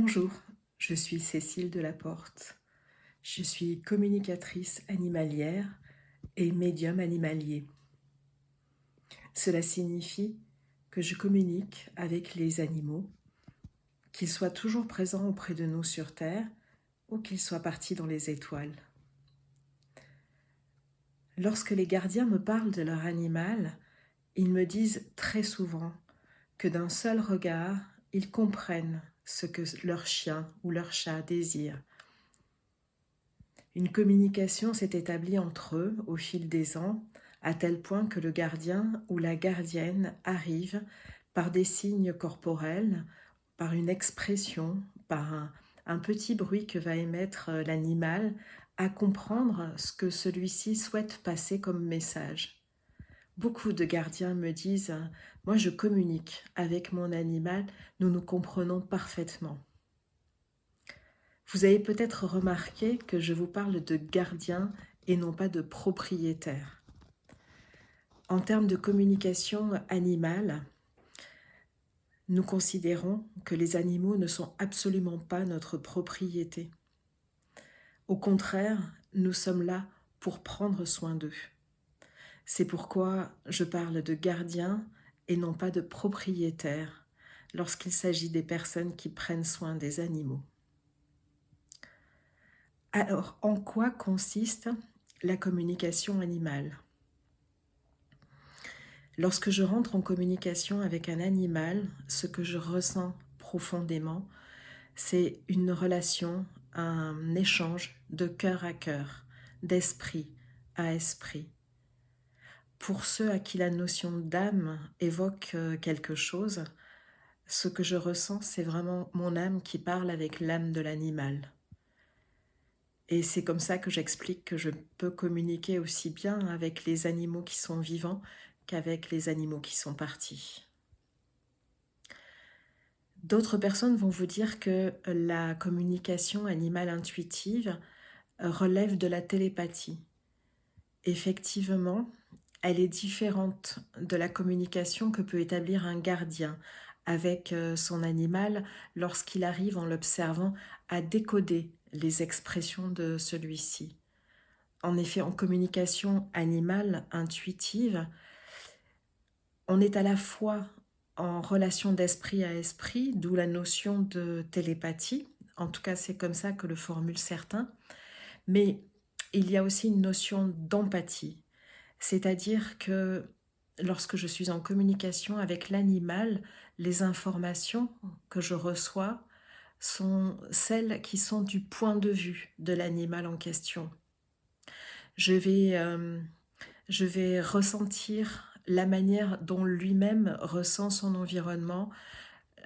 Bonjour, je suis Cécile Delaporte. Je suis communicatrice animalière et médium animalier. Cela signifie que je communique avec les animaux, qu'ils soient toujours présents auprès de nous sur Terre ou qu'ils soient partis dans les étoiles. Lorsque les gardiens me parlent de leur animal, ils me disent très souvent que d'un seul regard, ils comprennent ce que leur chien ou leur chat désire. Une communication s'est établie entre eux au fil des ans, à tel point que le gardien ou la gardienne arrive, par des signes corporels, par une expression, par un petit bruit que va émettre l'animal, à comprendre ce que celui-ci souhaite passer comme message. Beaucoup de gardiens me disent « Moi je communique avec mon animal, nous nous comprenons parfaitement ». Vous avez peut-être remarqué que je vous parle de gardien et non pas de propriétaire. En termes de communication animale, nous considérons que les animaux ne sont absolument pas notre propriété. Au contraire, nous sommes là pour prendre soin d'eux. C'est pourquoi je parle de gardien et non pas de propriétaire lorsqu'il s'agit des personnes qui prennent soin des animaux. Alors, en quoi consiste la communication animale? Lorsque je rentre en communication avec un animal, ce que je ressens profondément, c'est une relation, un échange de cœur à cœur, d'esprit à esprit. Pour ceux à qui la notion d'âme évoque quelque chose, ce que je ressens, c'est vraiment mon âme qui parle avec l'âme de l'animal. Et c'est comme ça que j'explique que je peux communiquer aussi bien avec les animaux qui sont vivants qu'avec les animaux qui sont partis. D'autres personnes vont vous dire que la communication animale intuitive relève de la télépathie. Effectivement, elle est différente de la communication que peut établir un gardien avec son animal lorsqu'il arrive en l'observant à décoder les expressions de celui-ci. En effet, en communication animale intuitive, on est à la fois en relation d'esprit à esprit, d'où la notion de télépathie. En tout cas, c'est comme ça que le formulent certains. Mais il y a aussi une notion d'empathie. C'est-à-dire que lorsque je suis en communication avec l'animal, les informations que je reçois sont celles qui sont du point de vue de l'animal en question. Je vais ressentir la manière dont lui-même ressent son environnement,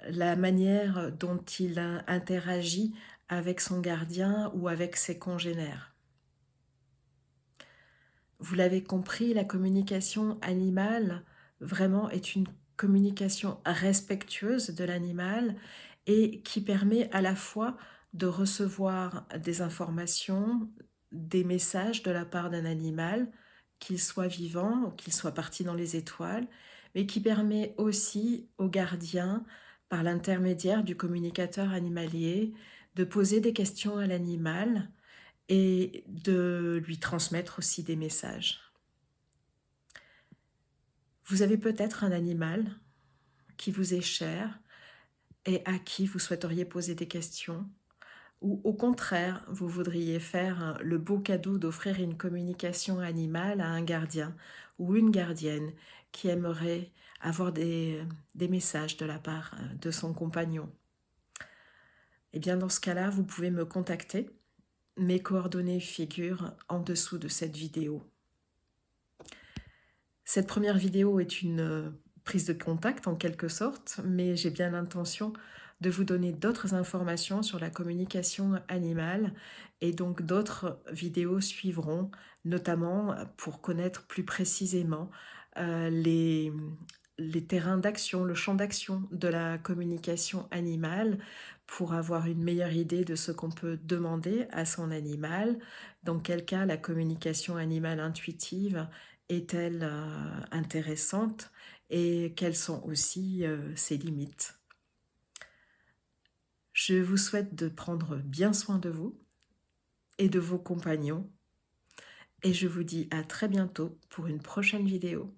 la manière dont il interagit avec son gardien ou avec ses congénères. Vous l'avez compris, la communication animale vraiment est une communication respectueuse de l'animal et qui permet à la fois de recevoir des informations, des messages de la part d'un animal, qu'il soit vivant ou qu'il soit parti dans les étoiles, mais qui permet aussi au gardien, par l'intermédiaire du communicateur animalier, de poser des questions à l'animal et de lui transmettre aussi des messages. Vous avez peut-être un animal qui vous est cher et à qui vous souhaiteriez poser des questions, ou au contraire, vous voudriez faire le beau cadeau d'offrir une communication animale à un gardien ou une gardienne qui aimerait avoir des messages de la part de son compagnon. Eh bien, dans ce cas-là, vous pouvez me contacter. Mes coordonnées figurent en dessous de cette vidéo. Cette première vidéo est une prise de contact en quelque sorte, mais j'ai bien l'intention de vous donner d'autres informations sur la communication animale et donc d'autres vidéos suivront, notamment pour connaître plus précisément les terrains d'action, le champ d'action de la communication animale pour avoir une meilleure idée de ce qu'on peut demander à son animal, dans quel cas la communication animale intuitive est-elle intéressante et quelles sont aussi ses limites. Je vous souhaite de prendre bien soin de vous et de vos compagnons. Et je vous dis à très bientôt pour une prochaine vidéo.